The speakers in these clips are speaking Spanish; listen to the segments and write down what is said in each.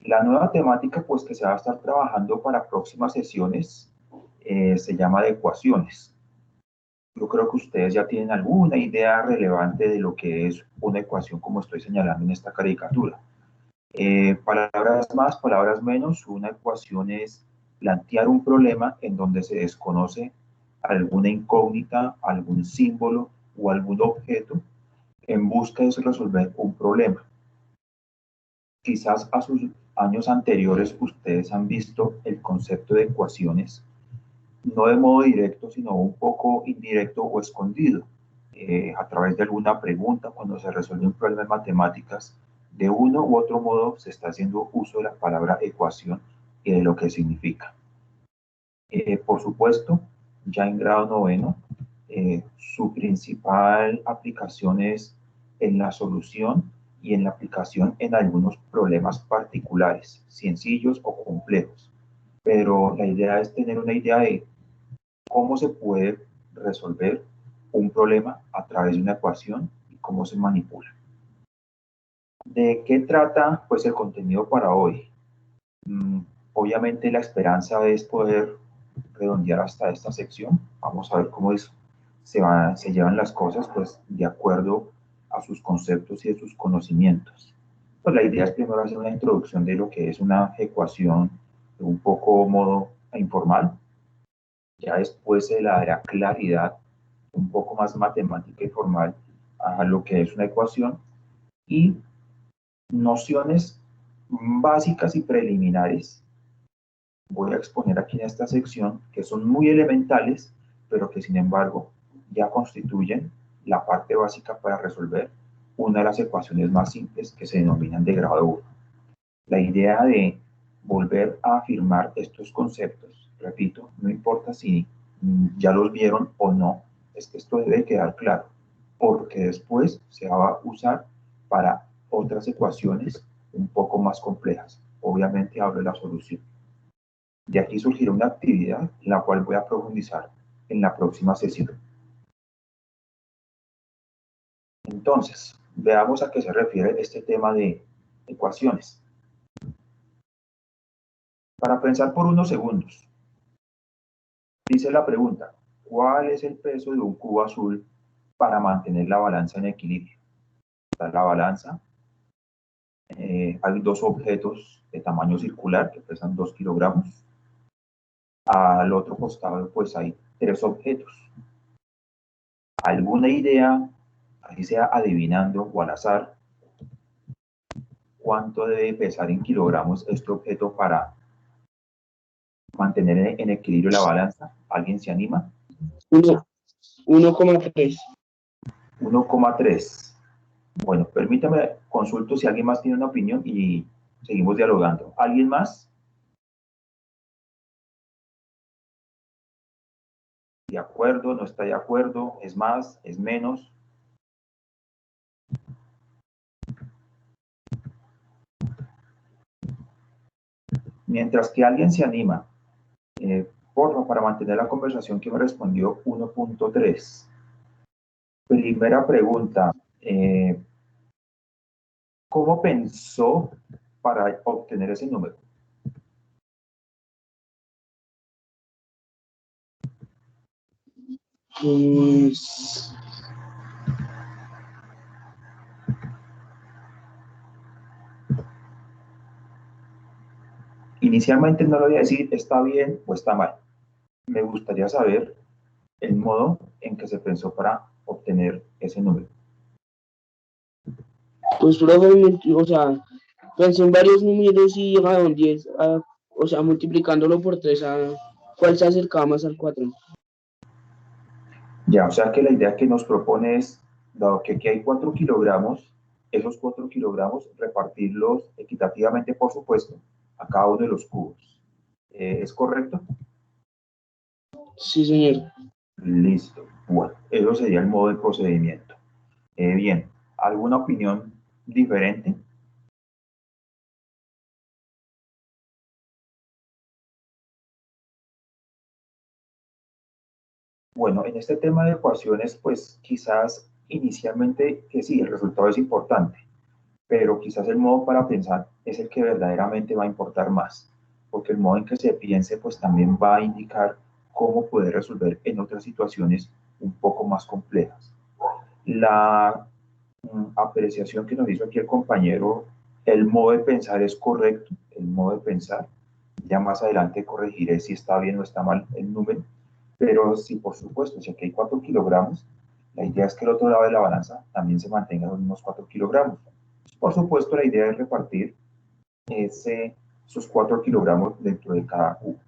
La nueva temática pues que se va a estar trabajando para próximas sesiones se llama de ecuaciones. Yo creo que ustedes ya tienen alguna idea relevante de lo que es una ecuación como estoy señalando en esta caricatura. Palabras más, palabras menos, una ecuación es plantear un problema en donde se desconoce alguna incógnita, algún símbolo o algún objeto en busca de resolver un problema. Quizás a sus años anteriores ustedes han visto el concepto de ecuaciones, no de modo directo, sino un poco indirecto o escondido, a través de alguna pregunta cuando se resuelve un problema de matemáticas. De uno u otro modo se está haciendo uso de la palabra ecuación y de lo que significa. Por supuesto, ya en grado noveno, su principal aplicación es en la solución y en la aplicación en algunos problemas particulares, sencillos o complejos. Pero la idea es tener una idea de cómo se puede resolver un problema a través de una ecuación y cómo se manipula. ¿De qué trata pues el contenido para hoy? Obviamente la esperanza es poder redondear hasta esta sección. Vamos a ver cómo se llevan las cosas pues de acuerdo a sus conceptos y a sus conocimientos. Pues la idea es primero hacer una introducción de lo que es una ecuación de un poco modo informal. Ya después se le dará claridad un poco más matemática y formal a lo que es una ecuación y nociones básicas y preliminares voy a exponer aquí en esta sección que son muy elementales, pero que sin embargo ya constituyen la parte básica para resolver una de las ecuaciones más simples que se denominan de grado 1. La idea de volver a afirmar estos conceptos, repito, no importa si ya los vieron o no, es que esto debe quedar claro, porque después se va a usar para otras ecuaciones un poco más complejas. Obviamente hablo de la solución. De aquí surgirá una actividad en la cual voy a profundizar en la próxima sesión. Entonces, veamos a qué se refiere este tema de ecuaciones. Para pensar por unos segundos, dice la pregunta, ¿cuál es el peso de un cubo azul para mantener la balanza en equilibrio? Está la balanza, hay dos objetos de tamaño circular que pesan 2 kilogramos. Al otro costado, pues hay 3 objetos. ¿Alguna idea, así sea adivinando o al azar, cuánto debe pesar en kilogramos este objeto para mantener en equilibrio la balanza? ¿Alguien se anima? 1,3. 1,3. Bueno, permítame consulto si alguien más tiene una opinión y seguimos dialogando. ¿Alguien más? ¿De acuerdo? ¿No está de acuerdo? ¿Es más? ¿Es menos? Mientras que alguien se anima, porfa, para mantener la conversación, que me respondió 1,3. Primera pregunta, ¿cómo pensó para obtener ese número? Inicialmente no le voy a decir está bien o está mal. Me gustaría saber el modo en que se pensó para obtener ese número. Pues probablemente, o sea, pensé en varios números y redondeé, o sea, multiplicándolo por 3, ¿cuál se acercaba más al 4? Ya, o sea que la idea que nos propone es, dado que aquí hay 4 kilogramos, esos 4 kilogramos repartirlos equitativamente, por supuesto, a cada uno de los cubos. ¿Es correcto? Sí, señor. Listo. Bueno, eso sería el modo de procedimiento. Bien, ¿alguna opinión diferente? Bueno, en este tema de ecuaciones, pues quizás inicialmente que sí, el resultado es importante, pero quizás el modo para pensar es el que verdaderamente va a importar más, porque el modo en que se piense pues también va a indicar cómo poder resolver en otras situaciones un poco más complejas. La apreciación que nos hizo aquí el compañero, el modo de pensar es correcto, el modo de pensar, ya más adelante corregiré si está bien o está mal el número, pero sí, por supuesto, si aquí hay 4 kilogramos, la idea es que el otro lado de la balanza también se mantenga los mismos 4 kilogramos. Por supuesto, la idea es repartir esos 4 kilogramos dentro de cada cubo.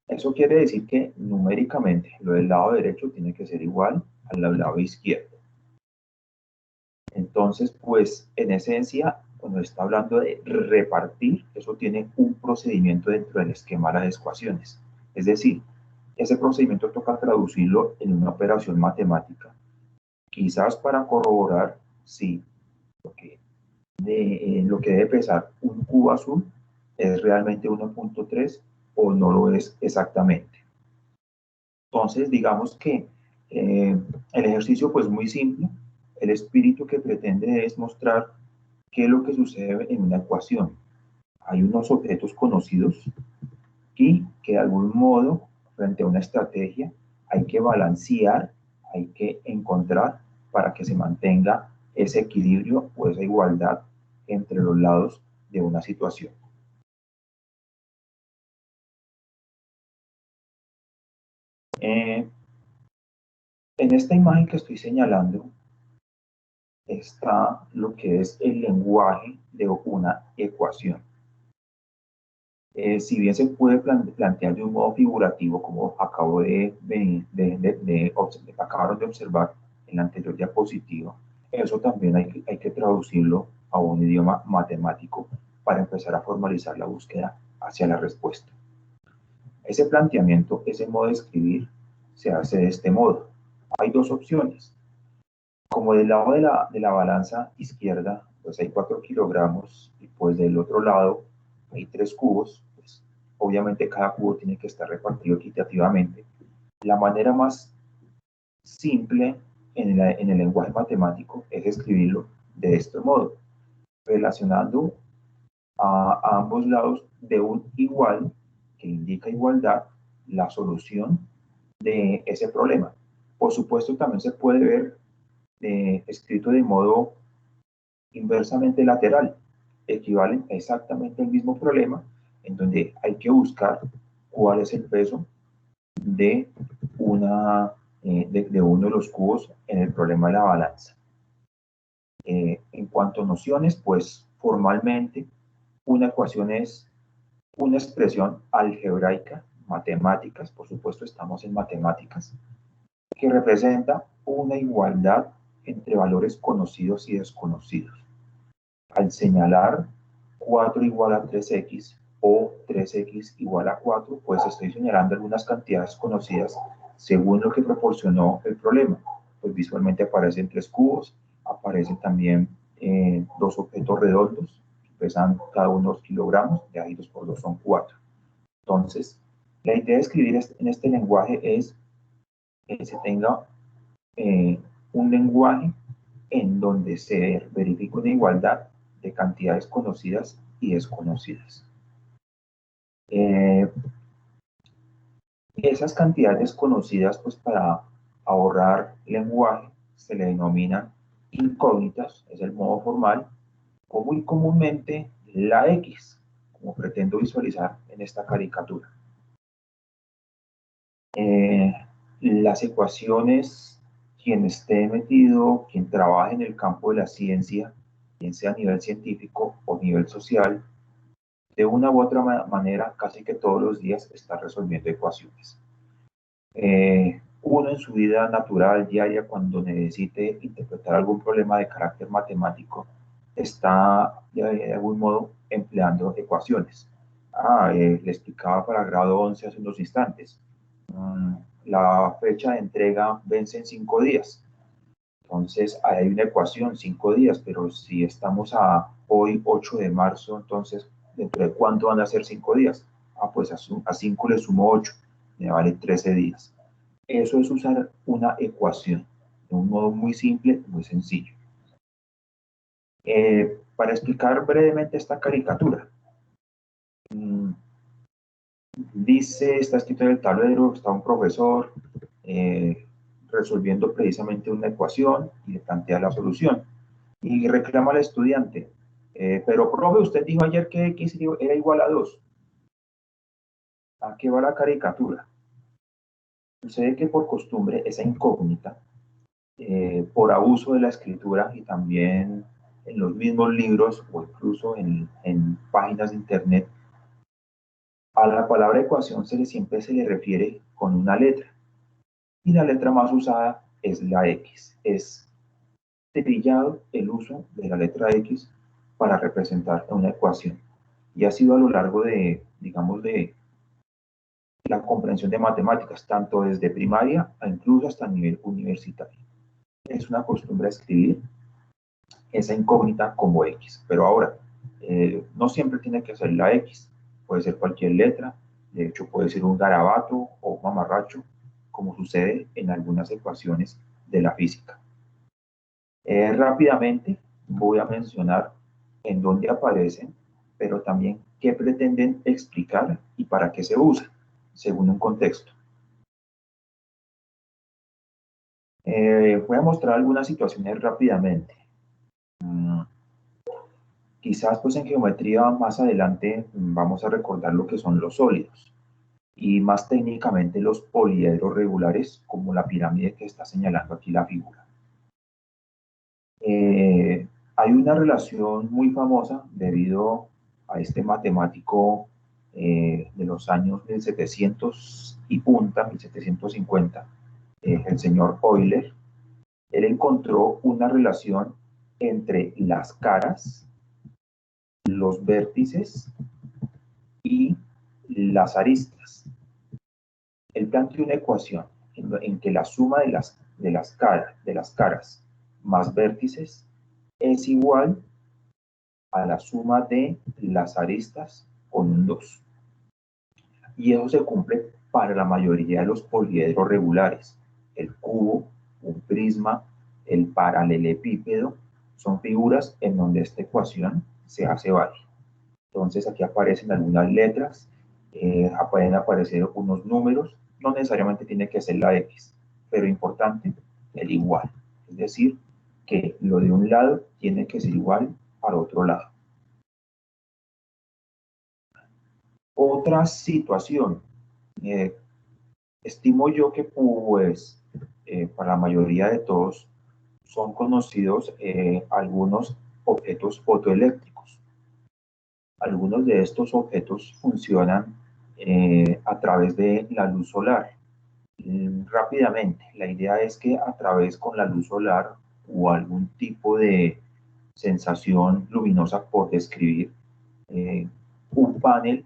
Eso quiere decir que numéricamente lo del lado derecho tiene que ser igual al lado izquierdo. Entonces, pues en esencia, cuando está hablando de repartir, eso tiene un procedimiento dentro del esquema de las ecuaciones. Es decir, ese procedimiento toca traducirlo en una operación matemática. Quizás para corroborar si lo que debe pesar un cubo azul es realmente 1.3 o no lo es exactamente. Entonces, digamos que el ejercicio pues muy simple, el espíritu que pretende es mostrar qué es lo que sucede en una ecuación. Hay unos objetos conocidos y que de algún modo, frente a una estrategia, hay que balancear, hay que encontrar para que se mantenga ese equilibrio o esa igualdad entre los lados de una situación. En esta imagen que estoy señalando está lo que es el lenguaje de una ecuación. Si bien se puede plantear de un modo figurativo, como acabaron de observar en la anterior diapositiva, eso también hay que traducirlo a un idioma matemático para empezar a formalizar la búsqueda hacia la respuesta. Ese planteamiento, ese modo de escribir, se hace de este modo. Hay dos opciones. Como del lado de la balanza izquierda, pues hay 4 kilogramos y pues del otro lado hay 3 cubos, pues obviamente cada cubo tiene que estar repartido equitativamente. La manera más simple en el lenguaje matemático es escribirlo de este modo, relacionando a ambos lados de un igual, que indica igualdad, la solución de ese problema. Por supuesto, también se puede ver escrito de modo inversamente lateral, equivalen exactamente al mismo problema, en donde hay que buscar cuál es el peso de, de uno de los cubos en el problema de la balanza. En cuanto a nociones, pues formalmente una ecuación es una expresión algebraica, matemáticas, por supuesto estamos en matemáticas, que representa una igualdad entre valores conocidos y desconocidos. Al señalar 4 igual a 3x o 3x igual a 4, pues estoy señalando algunas cantidades conocidas según lo que proporcionó el problema. Pues visualmente aparecen 3 cubos, aparecen también 2 objetos redondos, que pesan cada uno 2 kilogramos, de ahí 2 por 2 son 4. Entonces, la idea de escribir en este lenguaje es que se tenga un lenguaje en donde se verifica una igualdad de cantidades conocidas y desconocidas. Esas cantidades conocidas, pues para ahorrar lenguaje, se le denominan incógnitas, es el modo formal, o muy comúnmente la X, como pretendo visualizar en esta caricatura. Las ecuaciones, quien esté metido, quien trabaje en el campo de la ciencia, bien sea a nivel científico o a nivel social, de una u otra manera, casi que todos los días está resolviendo ecuaciones. Uno en su vida natural, diaria, cuando necesite interpretar algún problema de carácter matemático, está de algún modo empleando ecuaciones. Le explicaba para grado 11 hace unos instantes. La fecha de entrega vence en 5 días. Entonces, hay una ecuación, 5 días, pero si estamos a hoy, 8 de marzo, entonces, ¿dentro de cuánto van a ser 5 días? Pues a 5 le sumo 8, me vale 13 días. Eso es usar una ecuación. de un modo muy simple, muy sencillo. Para explicar brevemente esta caricatura, está escrito en el tablero, está un profesor resolviendo precisamente una ecuación y le plantea la solución. Y reclama al estudiante, pero profe, usted dijo ayer que x era igual a 2. ¿A qué va la caricatura? Sucede que por costumbre esa incógnita, por abuso de la escritura y también en los mismos libros o incluso en páginas de internet, a la palabra ecuación siempre se le refiere con una letra. Y la letra más usada es la X. Es trillado el uso de la letra X para representar una ecuación. Y ha sido a lo largo de, digamos, de la comprensión de matemáticas, tanto desde primaria a incluso hasta el nivel universitario. Es una costumbre escribir esa incógnita como X, pero ahora, no siempre tiene que ser la X, puede ser cualquier letra, de hecho puede ser un garabato o un mamarracho, como sucede en algunas ecuaciones de la física. Rápidamente voy a mencionar en dónde aparecen, pero también qué pretenden explicar y para qué se usan, según un contexto. Voy a mostrar algunas situaciones rápidamente. Quizás pues en geometría más adelante vamos a recordar lo que son los sólidos y más técnicamente los poliedros regulares, como la pirámide que está señalando aquí la figura. Hay una relación muy famosa debido a este matemático de los años 1700 y punta, 1750, el señor Euler. Él encontró una relación entre las caras, los vértices y las aristas. Él planteó una ecuación en que la suma de las caras más vértices es igual a la suma de las aristas con un 2. Y eso se cumple para la mayoría de los poliedros regulares. El cubo, un prisma, el paralelepípedo, son figuras en donde esta ecuación se hace válida. Entonces aquí aparecen algunas letras, pueden aparecer unos números, no necesariamente tiene que ser la X, pero importante, el igual. Es decir, que lo de un lado tiene que ser igual para otro lado. Otra situación, estimo yo que pues para la mayoría de todos son conocidos algunos objetos fotoeléctricos. Algunos de estos objetos funcionan a través de la luz solar. Rápidamente, la idea es que a través con la luz solar o algún tipo de sensación luminosa por describir, un panel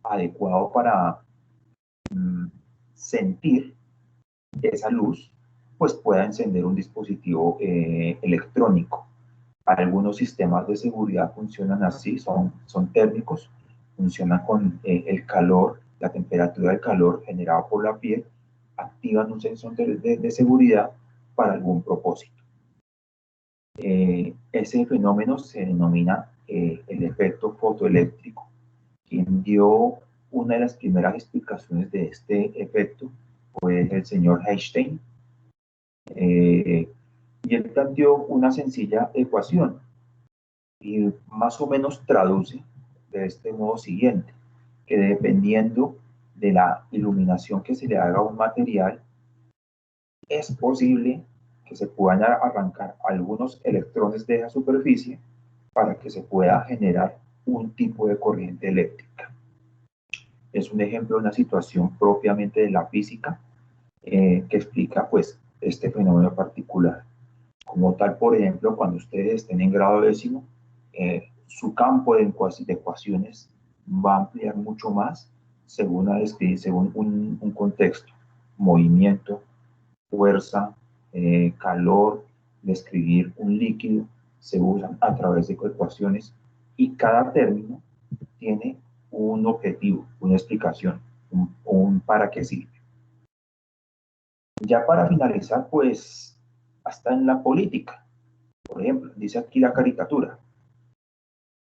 adecuado para sentir esa luz, pues pueda encender un dispositivo electrónico. Algunos sistemas de seguridad funcionan así, son térmicos, funcionan con el calor, la temperatura del calor generado por la piel, activan un sensor de seguridad para algún propósito. Ese fenómeno se denomina el efecto fotoeléctrico. Quien dio una de las primeras explicaciones de este efecto fue el señor Einstein, y él planteó una sencilla ecuación y más o menos traduce de este modo siguiente, que dependiendo de la iluminación que se le haga a un material, es posible que se puedan arrancar algunos electrones de esa superficie para que se pueda generar un tipo de corriente eléctrica. Es un ejemplo de una situación propiamente de la física que explica pues este fenómeno particular. Como tal, por ejemplo, cuando ustedes estén en grado décimo, su campo de ecuaciones va a ampliar mucho más según un contexto, movimiento, fuerza, calor, describir un líquido, se usan a través de ecuaciones y cada término tiene un objetivo, una explicación, un para qué sirve. Ya para finalizar, pues hasta en la política. Por ejemplo, dice aquí la caricatura.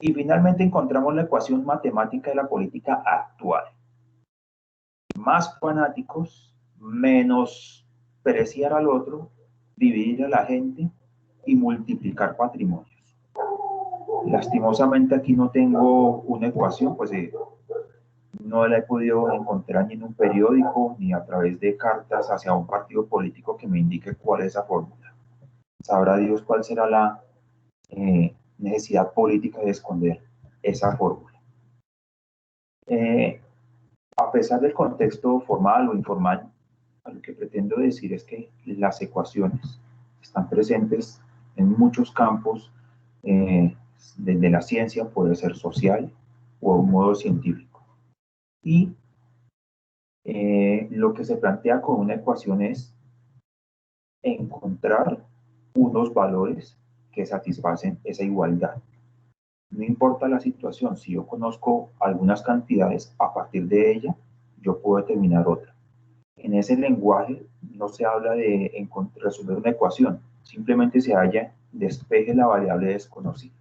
Y finalmente encontramos la ecuación matemática de la política actual. Más fanáticos, menos preciar al otro, dividir a la gente y multiplicar patrimonios. Lastimosamente aquí no tengo una ecuación, pues no la he podido encontrar ni en un periódico ni a través de cartas hacia un partido político que me indique cuál es esa fórmula. Sabrá Dios cuál será la necesidad política de esconder esa fórmula. A pesar del contexto formal o informal, lo que pretendo decir es que las ecuaciones están presentes en muchos campos, desde la ciencia, puede ser social o a un modo científico. Y lo que se plantea con una ecuación es encontrar unos valores que satisfacen esa igualdad. No importa la situación, si yo conozco algunas cantidades, a partir de ella, yo puedo determinar otra. En ese lenguaje no se habla de resolver una ecuación, simplemente se halla despeje la variable desconocida.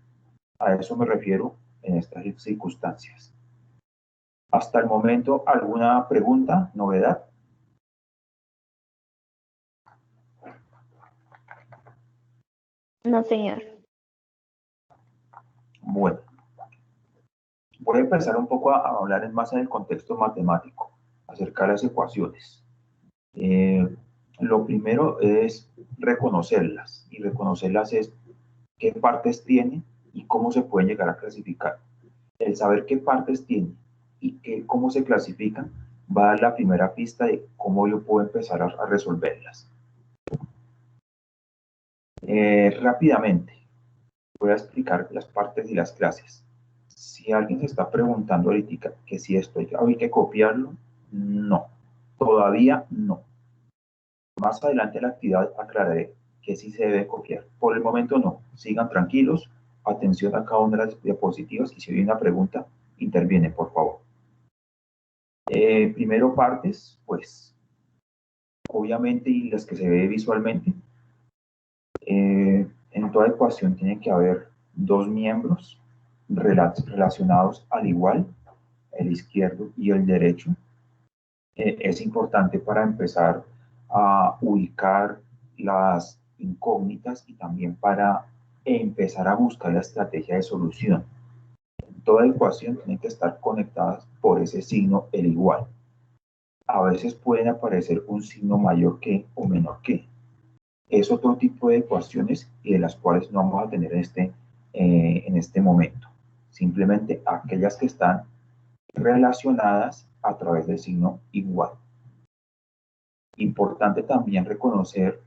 A eso me refiero en estas circunstancias. Hasta el momento, ¿alguna pregunta, novedad? No, señor. Bueno, voy a empezar un poco a hablar más en el contexto matemático, acerca de las ecuaciones. Lo primero es reconocerlas, y reconocerlas es qué partes tienen y cómo se pueden llegar a clasificar. El saber qué partes tienen y cómo se clasifican va a dar la primera pista de cómo yo puedo empezar a resolverlas. Rápidamente, voy a explicar las partes y las clases. Si alguien se está preguntando ahorita que si esto hay que copiarlo, no, todavía no. Más adelante en la actividad aclararé que sí se debe copiar. Por el momento no, sigan tranquilos, atención a cada una de las diapositivas y si hay una pregunta, interviene, por favor. Primero partes, pues, obviamente, y las que se ve visualmente. En toda ecuación tiene que haber dos miembros relacionados al igual, el izquierdo y el derecho. Es importante para empezar a ubicar las incógnitas y también para empezar a buscar la estrategia de solución. Toda ecuación tiene que estar conectada por ese signo, el igual. A veces pueden aparecer un signo mayor que o menor que. Es otro tipo de ecuaciones y de las cuales no vamos a tener en este momento. Simplemente aquellas que están relacionadas a través del signo igual. Importante también reconocer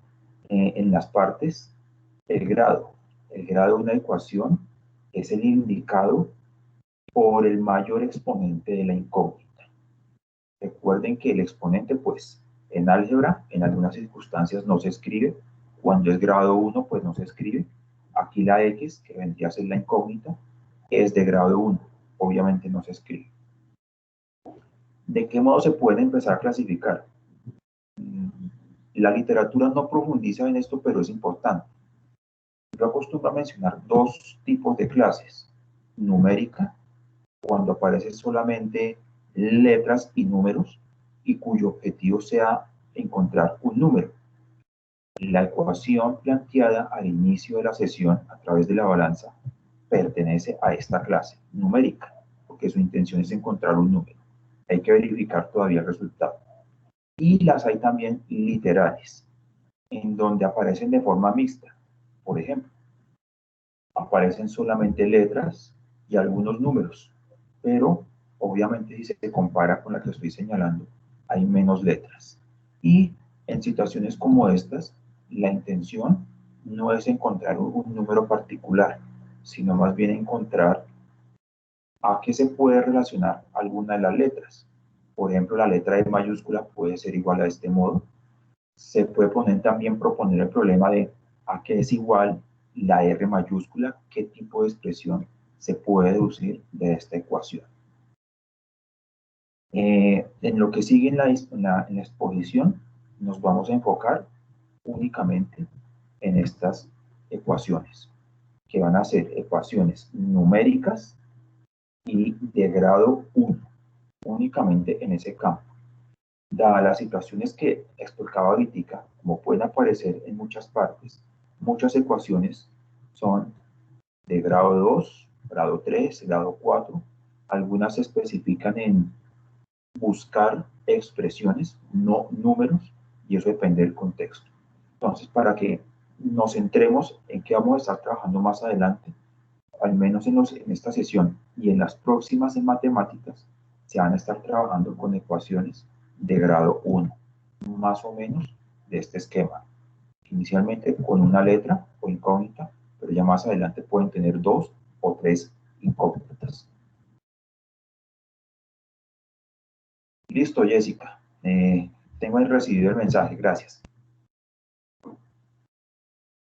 en las partes el grado. El grado de una ecuación es el indicado por el mayor exponente de la incógnita. Recuerden que el exponente, pues, en álgebra, en algunas circunstancias no se escribe. Cuando es grado 1, pues no se escribe. Aquí la X, que vendría a ser la incógnita, es de grado 1. Obviamente no se escribe. ¿De qué modo se puede empezar a clasificar? La literatura no profundiza en esto, pero es importante. Yo acostumbro a mencionar dos tipos de clases. Numérica, cuando aparecen solamente letras y números, y cuyo objetivo sea encontrar un número. La ecuación planteada al inicio de la sesión a través de la balanza pertenece a esta clase numérica, porque su intención es encontrar un número. Hay que verificar todavía el resultado. Y las hay también literales, en donde aparecen de forma mixta. Por ejemplo, aparecen solamente letras y algunos números, pero obviamente si se compara con la que estoy señalando, hay menos letras. Y en situaciones como estas, la intención no es encontrar un número particular, sino más bien encontrar a qué se puede relacionar alguna de las letras. Por ejemplo, la letra E mayúscula puede ser igual a este modo. Se puede proponer el problema de a qué es igual la R mayúscula, qué tipo de expresión se puede deducir de esta ecuación. En lo que sigue en la exposición, nos vamos a enfocar únicamente en estas ecuaciones, que van a ser ecuaciones numéricas y de grado 1, únicamente en ese campo. Dadas las situaciones que explicaba ahorita, como pueden aparecer en muchas partes, muchas ecuaciones son de grado 2, grado 3, grado 4. Algunas se especifican en buscar expresiones, no números, y eso depende del contexto. Entonces, para que nos centremos en qué vamos a estar trabajando más adelante, al menos en esta sesión y en las próximas en matemáticas, se van a estar trabajando con ecuaciones de grado 1, más o menos de este esquema. Inicialmente con una letra o incógnita, pero ya más adelante pueden tener 2 o 3 incógnitas. Listo, Jessica. Tengo recibido el mensaje, gracias.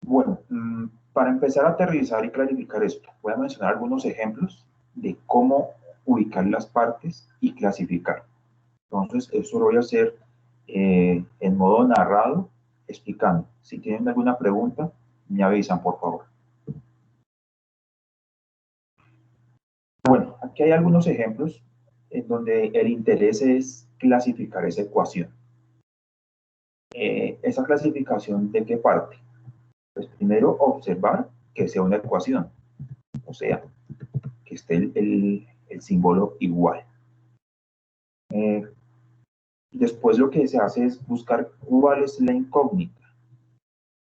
Bueno, para empezar a aterrizar y clarificar esto, voy a mencionar algunos ejemplos de cómo ubicar las partes y clasificar. Entonces, eso lo voy a hacer en modo narrado, explicando. Si tienen alguna pregunta, me avisan, por favor. Bueno, aquí hay algunos ejemplos en donde el interés es clasificar esa ecuación. ¿Esa clasificación de qué parte? Pues primero observar que sea una ecuación, o sea, que esté el símbolo igual. Después lo que se hace es buscar cuál es la incógnita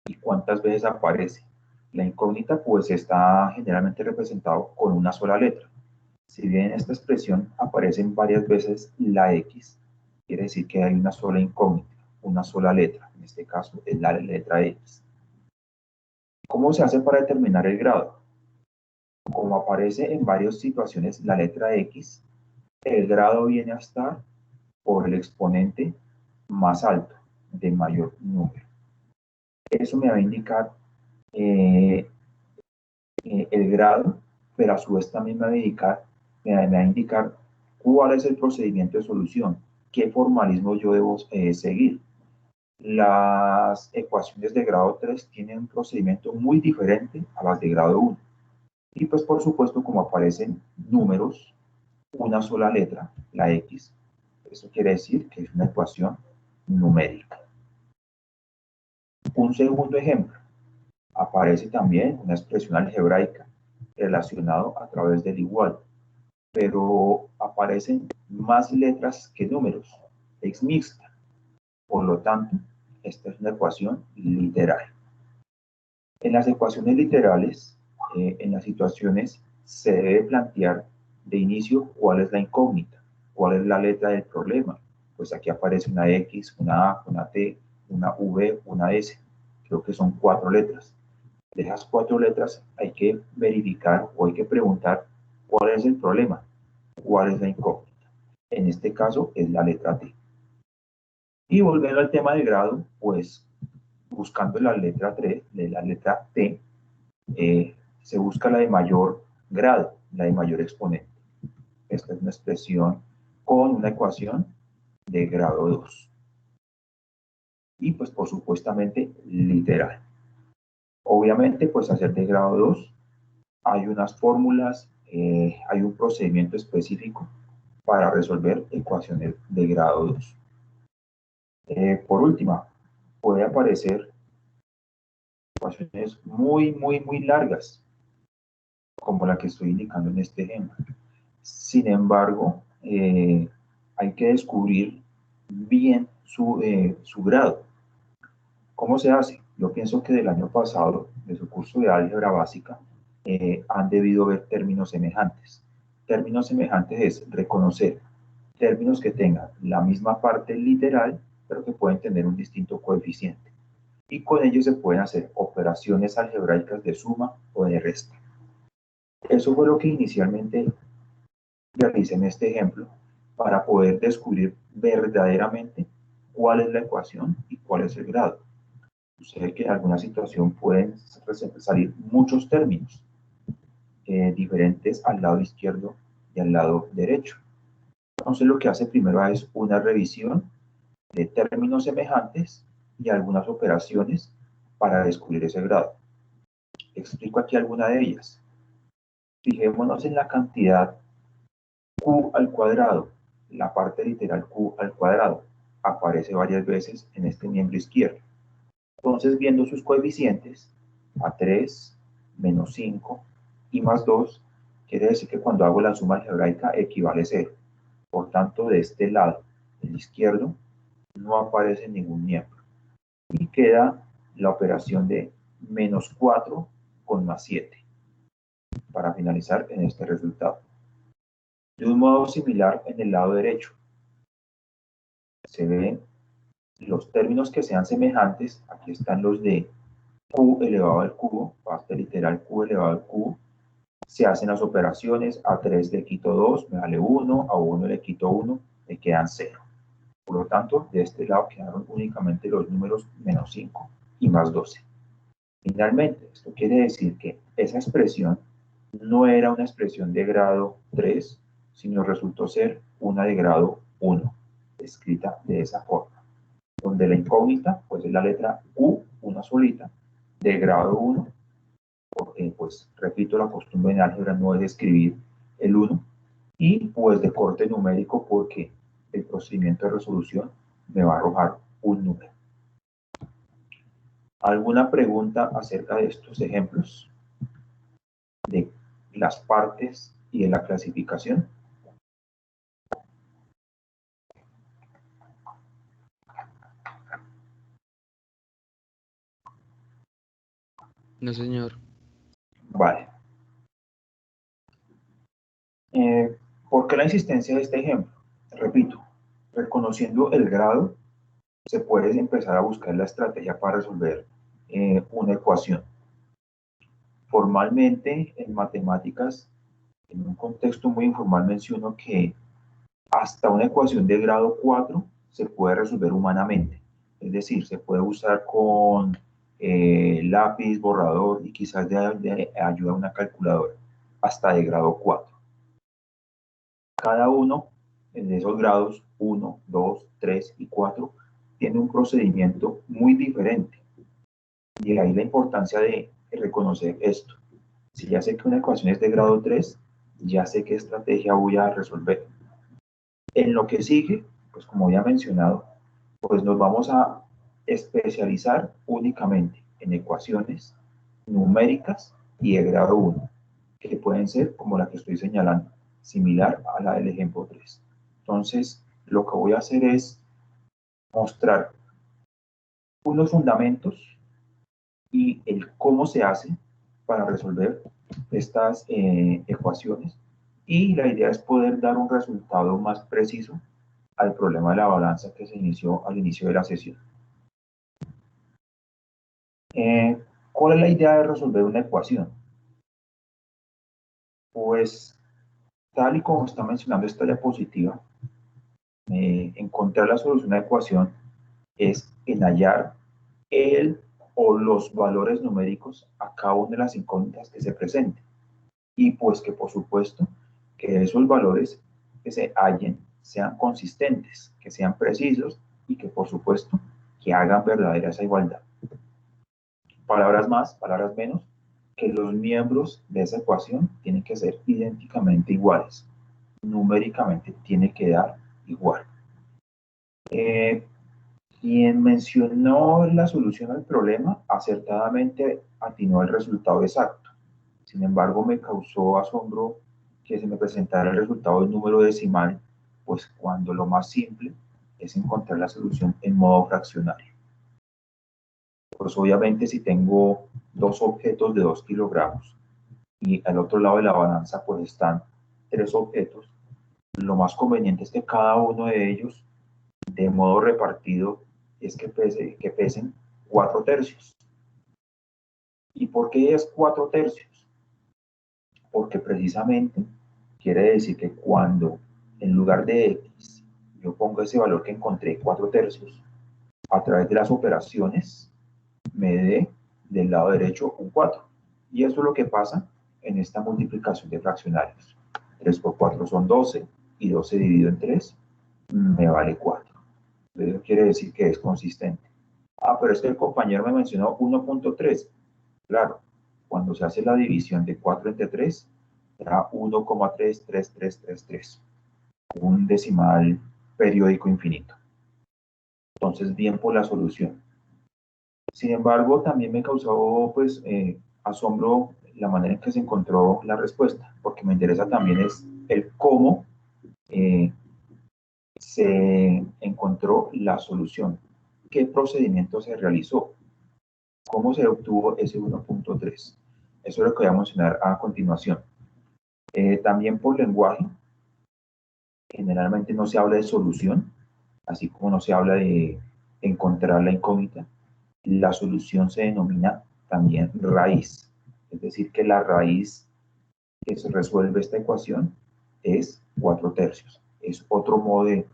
y cuántas veces aparece. La incógnita pues está generalmente representado con una sola letra. Si bien en esta expresión aparecen varias veces la X, quiere decir que hay una sola incógnita, una sola letra. En este caso es la letra X. ¿Cómo se hace para determinar el grado? Como aparece en varias situaciones la letra X, el grado viene a estar por el exponente más alto, de mayor número. Eso me va a indicar el grado, pero a su vez también me va a indicar cuál es el procedimiento de solución, qué formalismo yo debo seguir. Las ecuaciones de grado 3 tienen un procedimiento muy diferente a las de grado 1. Y pues por supuesto, como aparecen números, una sola letra, la X, eso quiere decir que es una ecuación numérica. Un segundo ejemplo, aparece también una expresión algebraica relacionada a través del igual, pero aparecen más letras que números, es mixta. Por lo tanto, esta es una ecuación literal. En las ecuaciones literales, en las situaciones, se debe plantear de inicio cuál es la incógnita, cuál es la letra del problema. Pues aquí aparece una X, una A, una T, una V, una S. Creo que son 4 letras. De esas 4 letras hay que verificar o hay que preguntar cuál es el problema, cuál es la incógnita. En este caso es la letra T. Y volviendo al tema del grado, pues buscando la letra 3, de la letra T, se busca la de mayor grado, la de mayor exponente. Esta es una expresión con una ecuación de grado 2. Y pues por supuestamente literal. Obviamente pues hacer de grado 2 hay unas fórmulas, hay un procedimiento específico para resolver ecuaciones de grado 2. Por último, puede aparecer ecuaciones muy largas, como la que estoy indicando en este ejemplo. Sin embargo, hay que descubrir bien su grado. ¿Cómo se hace? Yo pienso que del año pasado, de su curso de álgebra básica, han debido ver términos semejantes. Términos semejantes es reconocer términos que tengan la misma parte literal, pero que pueden tener un distinto coeficiente. Y con ellos se pueden hacer operaciones algebraicas de suma o de resta. Eso fue lo que inicialmente realicé en este ejemplo para poder descubrir verdaderamente cuál es la ecuación y cuál es el grado. Sucede que en alguna situación pueden salir muchos términos diferentes al lado izquierdo y al lado derecho. Entonces lo que hace primero es una revisión de términos semejantes y algunas operaciones para descubrir ese grado. Explico aquí alguna de ellas. Fijémonos en la cantidad q al cuadrado. La parte literal q al cuadrado aparece varias veces en este miembro izquierdo. Entonces, viendo sus coeficientes, a 3, menos 5 y más 2, quiere decir que cuando hago la suma algebraica equivale a 0. Por tanto, de este lado, el izquierdo, no aparece ningún miembro. Y queda la operación de menos 4 con más 7, para finalizar en este resultado. De un modo similar en el lado derecho, se ven los términos que sean semejantes. Aquí están los de q elevado al cubo, parte literal q elevado al cubo. Se hacen las operaciones, a 3 le quito 2, me vale 1, a 1 le quito 1, me quedan 0. Por lo tanto, de este lado quedaron únicamente los números menos 5 y más 12. Finalmente, esto quiere decir que esa expresión no era una expresión de grado 3, sino resultó ser una de grado 1, escrita de esa forma, donde la incógnita pues es la letra U, una solita, de grado 1, porque pues repito, la costumbre en álgebra no es escribir el 1, y pues de corte numérico porque el procedimiento de resolución me va a arrojar un número. ¿Alguna pregunta acerca de estos ejemplos? De las partes y de la clasificación. No, señor. Vale. ¿Por qué la insistencia de este ejemplo? Repito, reconociendo el grado, se puede empezar a buscar la estrategia para resolver una ecuación. Formalmente, en matemáticas, en un contexto muy informal, menciono que hasta una ecuación de grado 4 se puede resolver humanamente. Es decir, se puede usar con lápiz, borrador y quizás de ayuda a una calculadora, hasta de grado 4. Cada uno de esos grados, 1, 2, 3 y 4, tiene un procedimiento muy diferente. Y de ahí la importancia de reconocer esto. Si ya sé que una ecuación es de grado 3, ya sé qué estrategia voy a resolver. En lo que sigue, pues como ya mencionado, pues nos vamos a especializar únicamente en ecuaciones numéricas y de grado 1, que pueden ser como la que estoy señalando, similar a la del ejemplo 3. Entonces, lo que voy a hacer es mostrar unos fundamentos y el cómo se hace para resolver estas ecuaciones, y la idea es poder dar un resultado más preciso al problema de la balanza que se inició al inicio de la sesión. ¿Cuál es la idea de resolver una ecuación? Pues, tal y como está mencionando esta diapositiva, encontrar la solución a la ecuación es en hallar el o los valores numéricos a cada una de las incógnitas que se presenten. Y pues que por supuesto que esos valores que se hallen sean consistentes, que sean precisos y que por supuesto que hagan verdadera esa igualdad. Palabras más, palabras menos, que los miembros de esa ecuación tienen que ser idénticamente iguales. Numéricamente tiene que dar igual. Quien mencionó la solución al problema acertadamente atinó el resultado exacto. Sin embargo, me causó asombro que se me presentara el resultado en número decimal, pues cuando lo más simple es encontrar la solución en modo fraccionario. Pues obviamente si tengo dos objetos de 2 kilogramos y al otro lado de la balanza pues están 3 objetos, lo más conveniente es que cada uno de ellos de modo repartido es que pesen 4 tercios. ¿Y por qué es 4 tercios? Porque precisamente quiere decir que cuando en lugar de x yo pongo ese valor que encontré, 4 tercios, a través de las operaciones me dé del lado derecho un 4. Y eso es lo que pasa en esta multiplicación de fraccionarios. 3 por 4 son 12 y 12 dividido en 3 me vale 4. Eso quiere decir que es consistente. Ah, pero es que el compañero me mencionó 1.3. Claro, cuando se hace la división de 4 entre 3, da 1,33333. Un decimal periódico infinito. Entonces, bien por la solución. Sin embargo, también me causó pues, asombro la manera en que se encontró la respuesta, porque me interesa también es el cómo se encontró la solución, qué procedimiento se realizó, cómo se obtuvo ese 1.3. Eso es lo que voy a mencionar a continuación. También por lenguaje, generalmente no se habla de solución, así como no se habla de encontrar la incógnita. La solución se denomina también raíz, es decir, que la raíz que se resuelve esta ecuación es 4/3. Es otro modo de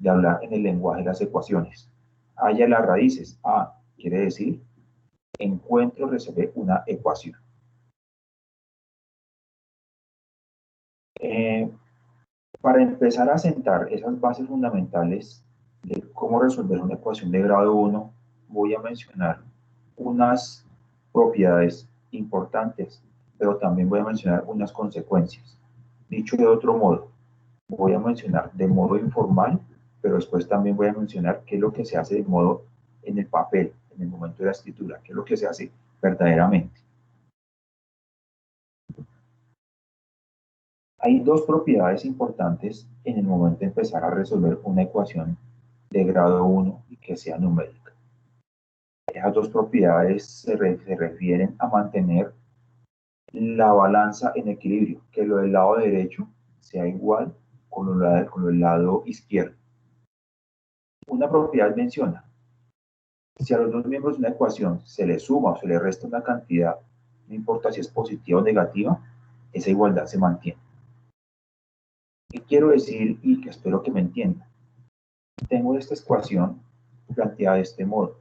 hablar en el lenguaje de las ecuaciones. Halla las raíces. A quiere decir encuentro, resolver una ecuación. Para empezar a sentar esas bases fundamentales de cómo resolver una ecuación de grado 1, voy a mencionar unas propiedades importantes, pero también voy a mencionar unas consecuencias. Dicho de otro modo, voy a mencionar de modo informal, pero después también voy a mencionar qué es lo que se hace de modo en el papel, en el momento de la escritura, qué es lo que se hace verdaderamente. Hay dos propiedades importantes en el momento de empezar a resolver una ecuación de grado 1 y que sea numérica. Esas dos propiedades se refieren a mantener la balanza en equilibrio, que lo del lado derecho sea igual con el lado izquierdo. Una propiedad menciona, si a los dos miembros de una ecuación se le suma o se le resta una cantidad, no importa si es positiva o negativa, esa igualdad se mantiene. ¿Qué quiero decir y que espero que me entiendan? Tengo esta ecuación planteada de este modo.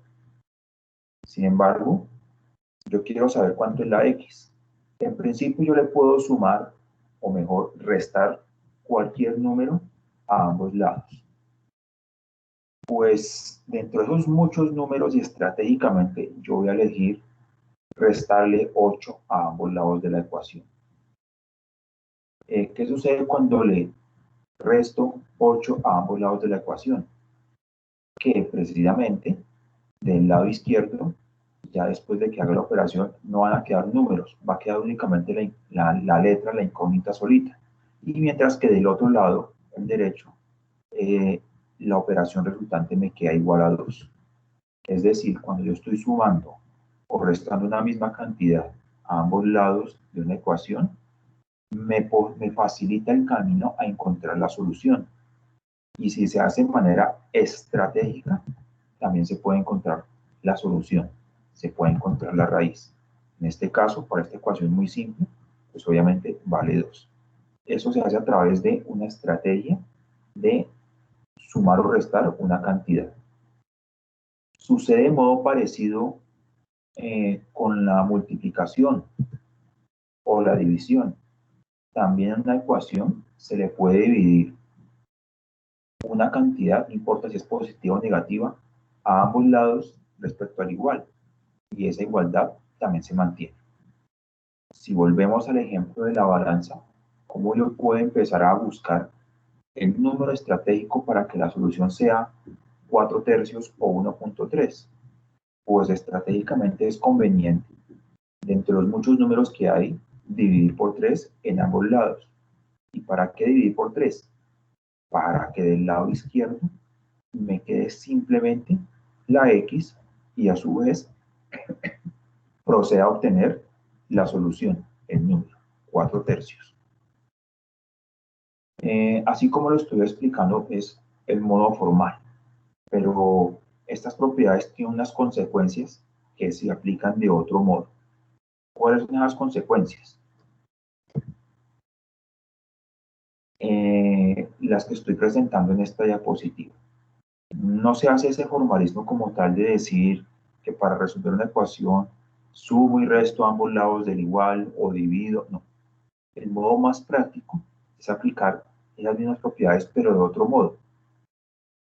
Sin embargo, yo quiero saber cuánto es la x. En principio yo le puedo sumar, o mejor, restar cualquier número a ambos lados. Pues dentro de esos muchos números y estratégicamente yo voy a elegir restarle 8 a ambos lados de la ecuación. ¿Qué sucede cuando le resto 8 a ambos lados de la ecuación? Que precisamente del lado izquierdo, ya después de que haga la operación, no van a quedar números, va a quedar únicamente la letra, la incógnita solita. Y mientras que del otro lado, el derecho, la operación resultante me queda igual a 2. Es decir, cuando yo estoy sumando o restando una misma cantidad a ambos lados de una ecuación, me facilita el camino a encontrar la solución. Y si se hace de manera estratégica, también se puede encontrar la solución, se puede encontrar la raíz. En este caso, para esta ecuación muy simple, pues obviamente vale 2. Eso se hace a través de una estrategia de sumar o restar una cantidad. Sucede de modo parecido con la multiplicación o la división. También en una ecuación se le puede dividir una cantidad, no importa si es positiva o negativa, a ambos lados respecto al igual. Y esa igualdad también se mantiene. Si volvemos al ejemplo de la balanza, ¿cómo yo puedo empezar a buscar el número estratégico para que la solución sea 4/3 o 1.3? Pues estratégicamente es conveniente, de entre los muchos números que hay, dividir por 3 en ambos lados. ¿Y para qué dividir por 3? Para que del lado izquierdo me quede simplemente la x y a su vez proceda a obtener la solución, el número, 4/3. Así como lo estoy explicando es el modo formal, pero estas propiedades tienen unas consecuencias que se aplican de otro modo. ¿Cuáles son las consecuencias? Las que estoy presentando en esta diapositiva. No se hace ese formalismo como tal de decir que para resolver una ecuación sumo y resto ambos lados del igual o divido, no. El modo más práctico es aplicar esas mismas propiedades pero de otro modo.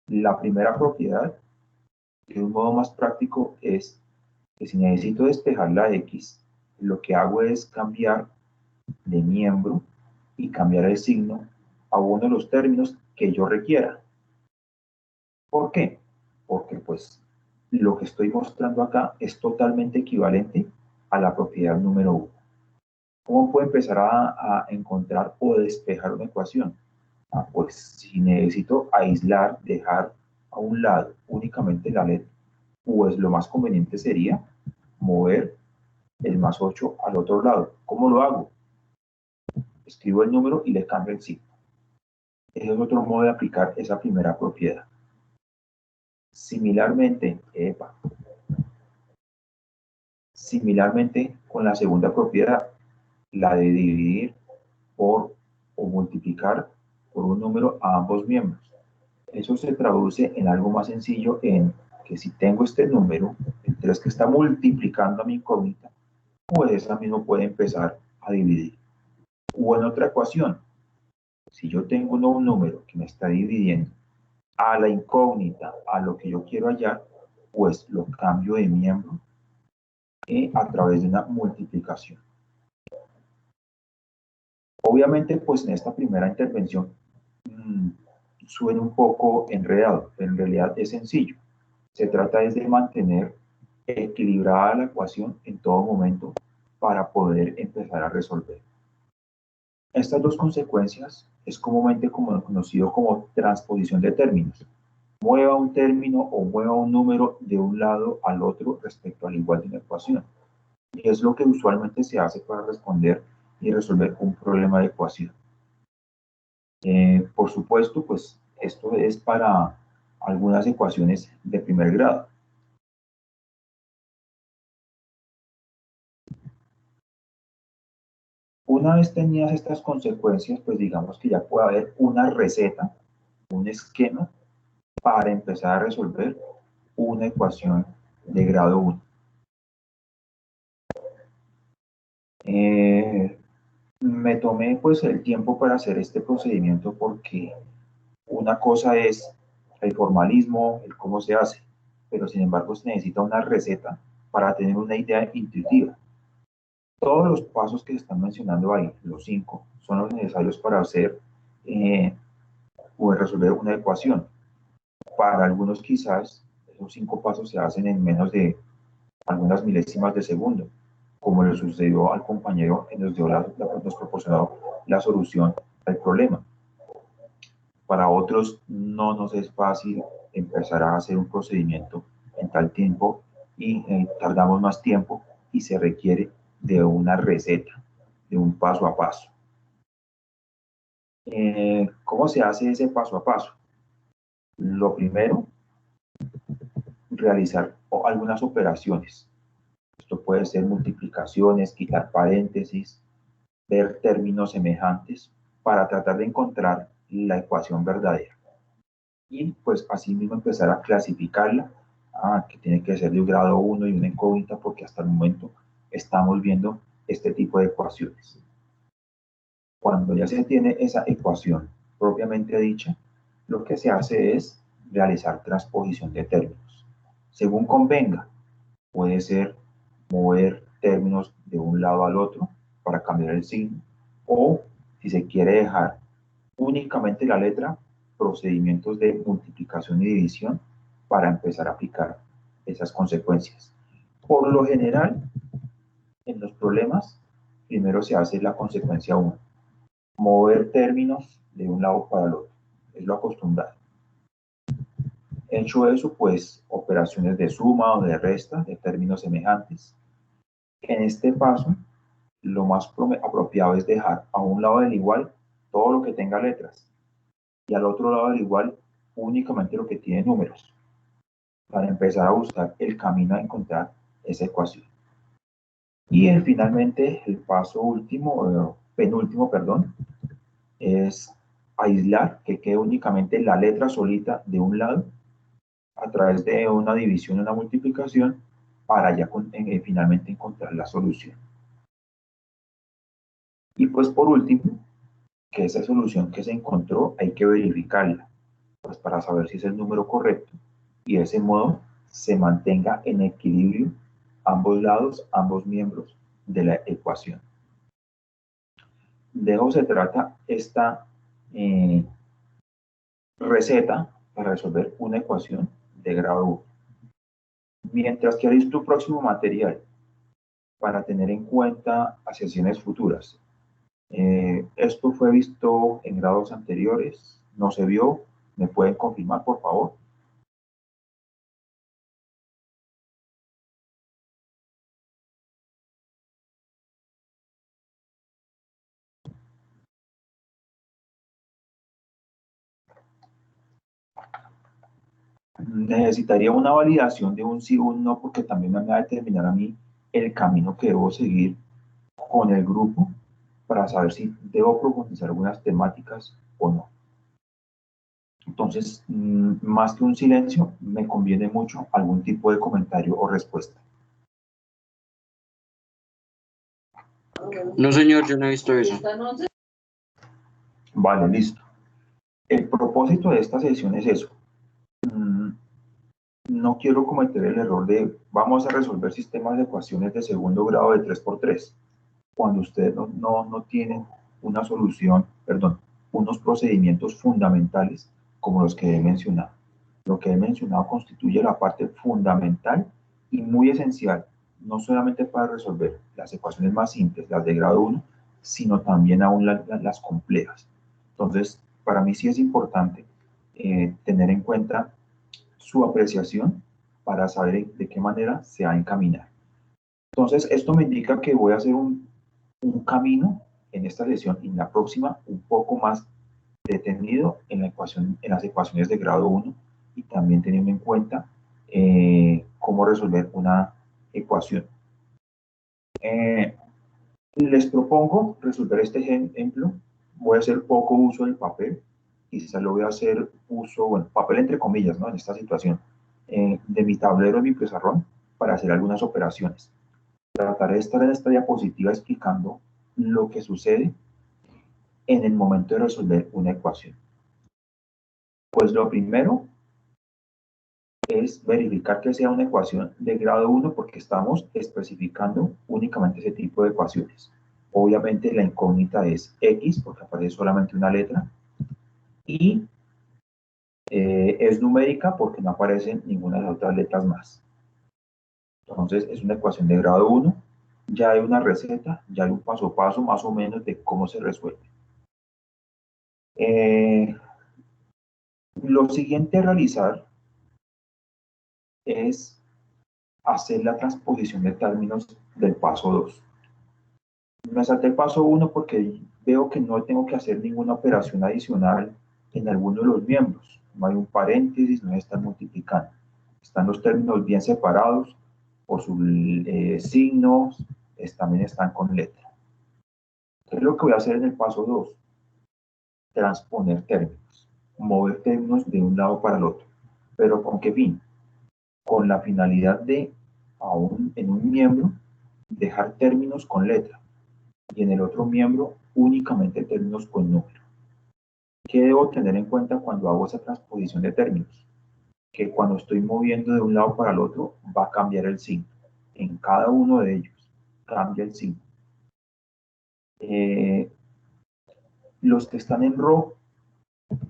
La primera propiedad De un modo más práctico es que si necesito despejar la X, lo que hago es cambiar de miembro y cambiar el signo a uno de los términos que yo requiera. ¿Por qué? Porque pues lo que estoy mostrando acá es totalmente equivalente a la propiedad número 1. ¿Cómo puedo empezar a encontrar o despejar una ecuación? Pues si necesito aislar, dejar a un lado únicamente la letra, pues lo más conveniente sería mover el más 8 al otro lado. ¿Cómo lo hago? Escribo el número y le cambio el signo. Ese es otro modo de aplicar esa primera propiedad. Similarmente con la segunda propiedad, la de dividir por o multiplicar por un número a ambos miembros. Eso se traduce en algo más sencillo en que si tengo este número, el 3 que está multiplicando a mi incógnita, pues esa misma puede empezar a dividir. O en otra ecuación, si yo tengo un número que me está dividiendo a la incógnita, a lo que yo quiero hallar, pues lo cambio de miembro a través de una multiplicación. Obviamente, pues en esta primera intervención suena un poco enredado, pero en realidad es sencillo. Se trata es de mantener equilibrada la ecuación en todo momento para poder empezar a resolver. Estas dos consecuencias es comúnmente conocido como transposición de términos. Mueva un término o mueva un número de un lado al otro respecto al igual de una ecuación. Y es lo que usualmente se hace para responder y resolver un problema de ecuación. Por supuesto, pues esto es para algunas ecuaciones de primer grado. Una vez tenidas estas consecuencias, pues digamos que ya puede haber una receta, un esquema para empezar a resolver una ecuación de grado 1. Me tomé pues el tiempo para hacer este procedimiento porque una cosa es el formalismo, el cómo se hace, pero sin embargo se necesita una receta para tener una idea intuitiva. Todos los pasos que se están mencionando ahí, los 5, son los necesarios para hacer o resolver una ecuación. Para algunos quizás esos 5 pasos se hacen en menos de algunas milésimas de segundo, como le sucedió al compañero que nos proporcionó la solución al problema. Para otros no nos es fácil empezar a hacer un procedimiento en tal tiempo y tardamos más tiempo y se requiere de una receta, de un paso a paso. ¿Cómo se hace ese paso a paso? Lo primero, realizar algunas operaciones. Esto puede ser multiplicaciones, quitar paréntesis, ver términos semejantes para tratar de encontrar la ecuación verdadera. Y pues así mismo empezar a clasificarla, que tiene que ser de un grado 1 y una incógnita porque hasta el momento estamos viendo este tipo de ecuaciones. Cuando ya se tiene esa ecuación propiamente dicha, lo que se hace es realizar transposición de términos. Según convenga, puede ser mover términos de un lado al otro para cambiar el signo, o si se quiere dejar únicamente la letra, procedimientos de multiplicación y división para empezar a aplicar esas consecuencias. Por lo general, en los problemas, primero se hace la consecuencia 1, mover términos de un lado para el otro, es lo acostumbrado. Hecho eso, pues operaciones de suma o de resta de términos semejantes. En este paso, lo más apropiado es dejar a un lado del igual todo lo que tenga letras y al otro lado del igual únicamente lo que tiene números, para empezar a buscar el camino a encontrar esa ecuación. Y finalmente el paso penúltimo, es aislar, que quede únicamente la letra solita de un lado a través de una división o una multiplicación para ya finalmente encontrar la solución. Y pues por último, que esa solución que se encontró hay que verificarla, pues para saber si es el número correcto y de ese modo se mantenga en equilibrio ambos lados, ambos miembros de la ecuación. De eso se trata esta receta para resolver una ecuación de grado 1. Mientras que haréis tu próximo material para tener en cuenta a sesiones futuras. Esto fue visto en grados anteriores, no se vio, ¿me pueden confirmar, por favor? Necesitaría una validación de un sí o un no, porque también me va a determinar a mí el camino que debo seguir con el grupo para saber si debo profundizar algunas temáticas o no. Entonces, más que un silencio, me conviene mucho algún tipo de comentario o respuesta. No, señor, yo no he visto eso. Vale, listo. El propósito de esta sesión es eso. No quiero cometer el error de vamos a resolver sistemas de ecuaciones de segundo grado de 3×3, cuando ustedes no tienen una solución, perdón, unos procedimientos fundamentales como los que he mencionado. Lo que he mencionado constituye la parte fundamental y muy esencial, no solamente para resolver las ecuaciones más simples, las de grado 1, sino también aún las complejas. Entonces, para mí sí es importante tener en cuenta su apreciación para saber de qué manera se va a encaminar. Entonces, esto me indica que voy a hacer un camino en esta sesión y en la próxima un poco más detenido en las ecuaciones de grado 1 y también teniendo en cuenta cómo resolver una ecuación. Les propongo resolver este ejemplo. Voy a hacer poco uso del papel, quizás lo voy a hacer uso, bueno, papel entre comillas, ¿no? En esta situación, de mi tablero, de mi pizarrón, para hacer algunas operaciones. Trataré de estar en esta diapositiva explicando lo que sucede en el momento de resolver una ecuación. Pues lo primero es verificar que sea una ecuación de grado 1 porque estamos especificando únicamente ese tipo de ecuaciones. Obviamente la incógnita es X porque aparece solamente una letra y es numérica porque no aparecen ninguna de las otras letras más. Entonces es una ecuación de grado 1, ya hay una receta, ya hay un paso a paso más o menos de cómo se resuelve. Lo siguiente a realizar es hacer la transposición de términos del paso 2. Me salté el paso 1 porque veo que no tengo que hacer ninguna operación adicional en alguno de los miembros. No hay un paréntesis, no están multiplicando. Están los términos bien separados por sus signos, también están con letra. ¿Qué es lo que voy a hacer en el paso 2? Transponer términos, mover términos de un lado para el otro. ¿Pero con qué fin? Con la finalidad de, en un miembro, dejar términos con letra y en el otro miembro únicamente términos con número. ¿Qué debo tener en cuenta cuando hago esa transposición de términos? Que cuando estoy moviendo de un lado para el otro va a cambiar el signo. En cada uno de ellos cambia el signo. Los que están en rojo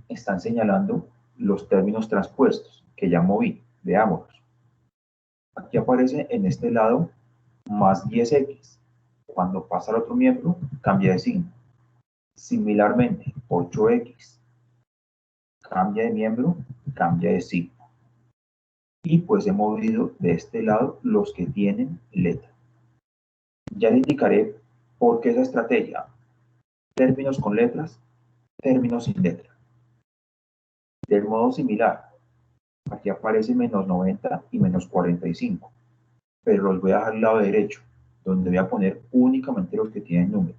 están señalando los términos transpuestos que ya moví. Veámoslos. Aquí aparece en este lado más 10x. Cuando pasa al otro miembro, cambia de signo. Similarmente, 8x cambia de miembro, cambia de signo. Y pues he movido de este lado los que tienen letra. Ya le indicaré por qué esa estrategia. Términos con letras, términos sin letra. Del modo similar, aquí aparece menos 90 y menos 45, pero los voy a dejar al lado derecho, donde voy a poner únicamente los que tienen número.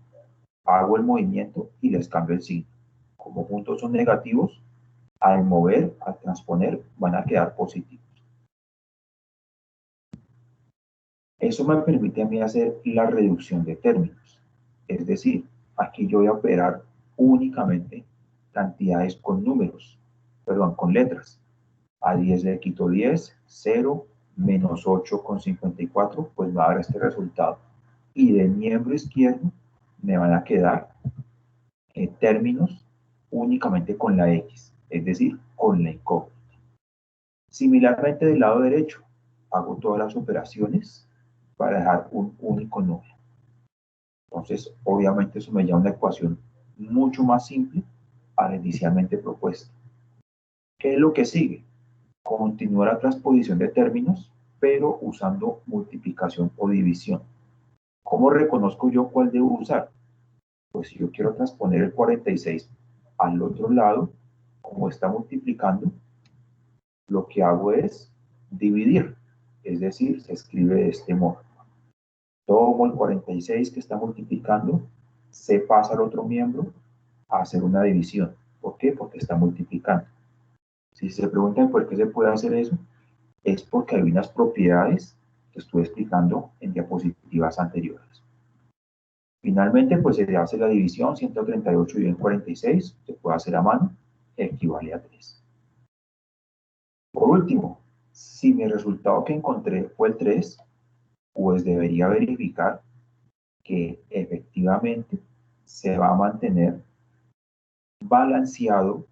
Hago el movimiento y les cambio el signo. Como puntos son negativos, al mover, al transponer, van a quedar positivos. Eso me permite a mí hacer la reducción de términos. Es decir, aquí yo voy a operar únicamente cantidades con números, perdón, con letras. A 10 le quito 10, 0, menos 8,54, pues va a dar este resultado. Y del miembro izquierdo me van a quedar términos únicamente con la X, es decir, con la incógnita. Similarmente del lado derecho, hago todas las operaciones para dejar un único número. Entonces, obviamente eso me lleva a una ecuación mucho más simple a la inicialmente propuesta. ¿Qué es lo que sigue? Continúa la transposición de términos, pero usando multiplicación o división. ¿Cómo reconozco yo cuál debo usar? Pues si yo quiero transponer el 46 al otro lado, como está multiplicando, lo que hago es dividir, es decir, se escribe de este modo. Tomo el 46 que está multiplicando, se pasa al otro miembro a hacer una división. ¿Por qué? Porque está multiplicando. Si se preguntan por qué se puede hacer eso, es porque hay unas propiedades que estuve explicando en diapositivas anteriores. Finalmente, pues se hace la división, 138 y en 46, se puede hacer a mano, equivale a 3. Por último, si mi resultado que encontré fue el 3, pues debería verificar que efectivamente se va a mantener balanceado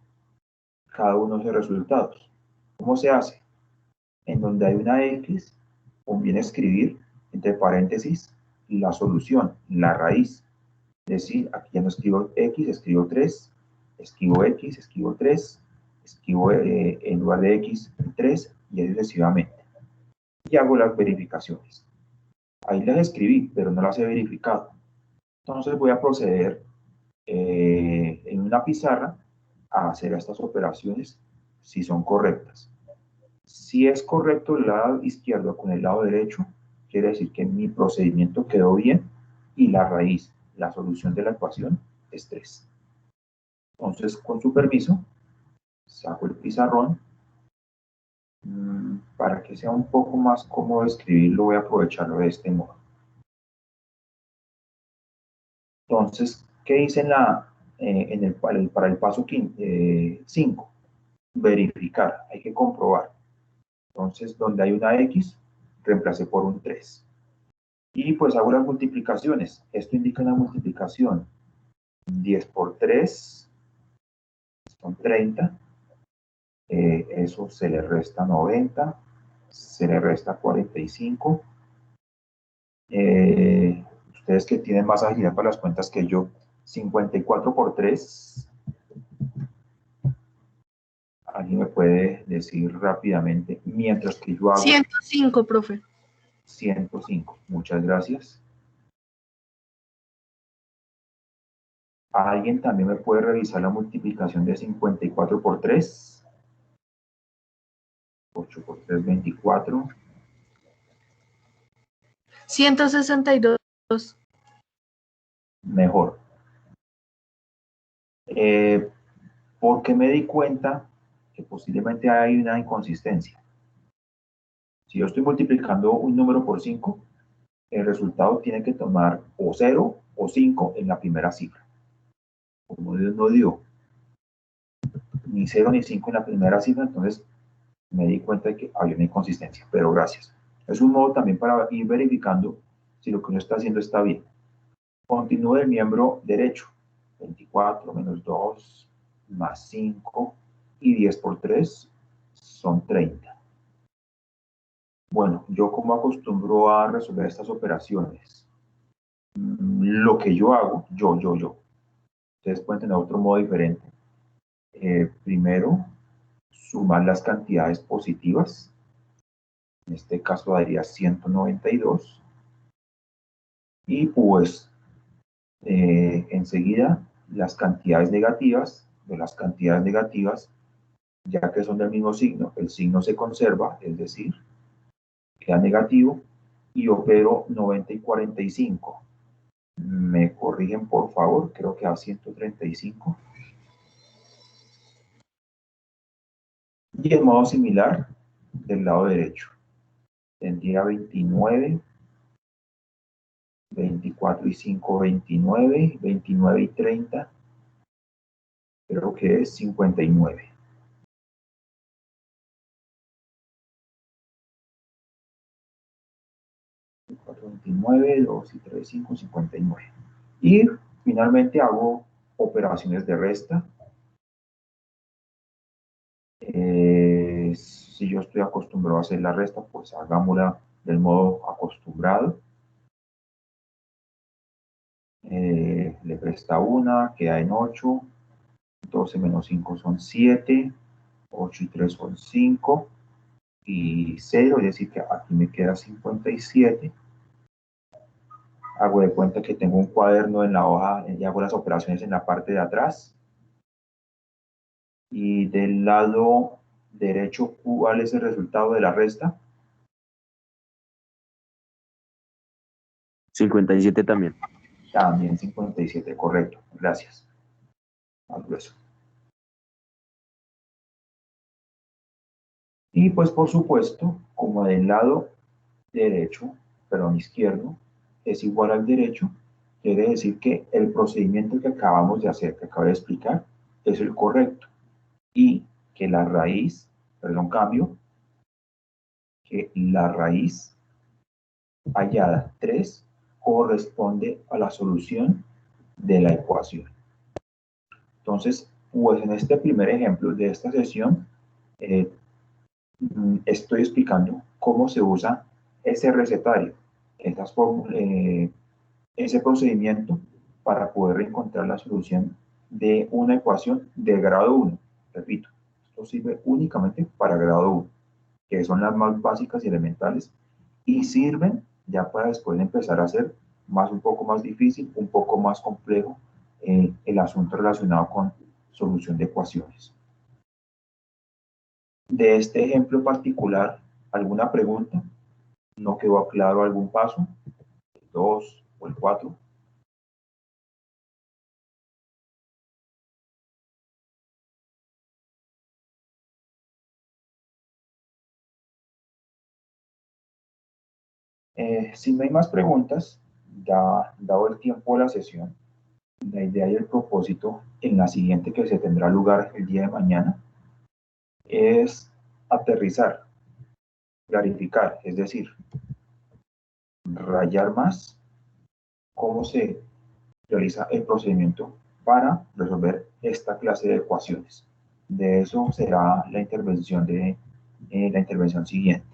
cada uno de los resultados. ¿Cómo se hace? En donde hay una X, conviene escribir entre paréntesis la solución, la raíz. Es decir, aquí ya no escribo X, escribo 3, escribo X, escribo 3, escribo en lugar de X 3 y así sucesivamente. Y hago las verificaciones. Ahí las escribí, pero no las he verificado. Entonces voy a proceder en una pizarra a hacer estas operaciones si son correctas. Si es correcto el lado izquierdo con el lado derecho, quiere decir que mi procedimiento quedó bien y la raíz, la solución de la ecuación, es 3. Entonces, con su permiso, saco el pizarrón. Para que sea un poco más cómodo escribirlo, voy a aprovecharlo de este modo. Entonces, ¿qué hice para el paso 5? Verificar, hay que comprobar. Entonces, donde hay una X, reemplacé por un 3. Y pues hago las multiplicaciones. Esto indica una multiplicación. 10 por 3 son 30. Eso se le resta 90. Se le resta 45. Ustedes que tienen más agilidad para las cuentas que yo, 54 por 3. ¿Alguien me puede decir rápidamente? Mientras que yo hago... 105, profe. 105. Muchas gracias. ¿Alguien también me puede revisar la multiplicación de 54 por 3? 8 por 3, 24. 162. Mejor. Porque me di cuenta que posiblemente hay una inconsistencia. Si yo estoy multiplicando un número por 5, el resultado tiene que tomar o 0 o 5 en la primera cifra. Como Dios no dio ni 0 ni 5 en la primera cifra, entonces me di cuenta de que había una inconsistencia, pero gracias. Es un modo también para ir verificando si lo que uno está haciendo está bien. Continúe el miembro derecho. 24 menos 2 más 5 y 10 por 3 son 30. Bueno, yo como acostumbro a resolver estas operaciones, lo que yo hago, yo. Ustedes pueden tener otro modo diferente. Primero, sumar las cantidades positivas. En este caso daría 192. Y pues enseguida las cantidades negativas, de las cantidades negativas, ya que son del mismo signo, el signo se conserva, es decir, queda negativo, y opero 90 y 45. Me corrigen por favor, creo que a 135. Y en modo similar del lado derecho. Tendría 29, 24 y 5, 29, 29 y 30, creo que es 59. 429, 2 y 3, 5, 59. Y finalmente hago operaciones de resta. Si yo estoy acostumbrado a hacer la resta, pues hagámosla del modo acostumbrado. Le resta 1, queda en 8. 12 menos 5 son 7. 8 y 3 son 5. Y 0, es decir, que aquí me queda 57. Hago de cuenta que tengo un cuaderno en la hoja y hago las operaciones en la parte de atrás. Y del lado derecho, ¿cuál es el resultado de la resta? 57 también. También 57, correcto. Gracias. Al grueso. Y pues por supuesto, como del lado derecho, perdón, izquierdo, es igual al derecho, quiere decir que el procedimiento que acabamos de hacer, que acabo de explicar, es el correcto. Y que la raíz, perdón, cambio, que la raíz hallada 3 corresponde a la solución de la ecuación. Entonces, pues en este primer ejemplo de esta sesión, estoy explicando cómo se usa ese recetario, ese procedimiento para poder encontrar la solución de una ecuación de grado 1. Repito, esto sirve únicamente para grado 1, que son las más básicas y elementales, y sirven ya para después empezar a hacer un poco más difícil, un poco más complejo el asunto relacionado con solución de ecuaciones. De este ejemplo particular, ¿alguna pregunta? ¿No quedó claro algún paso? ¿El 2 o el 4? Si no hay más preguntas, dado el tiempo de la sesión, la idea y el propósito en la siguiente, que se tendrá lugar el día de mañana, es aterrizar, clarificar, es decir, rayar más cómo se realiza el procedimiento para resolver esta clase de ecuaciones. De eso será la intervención siguiente.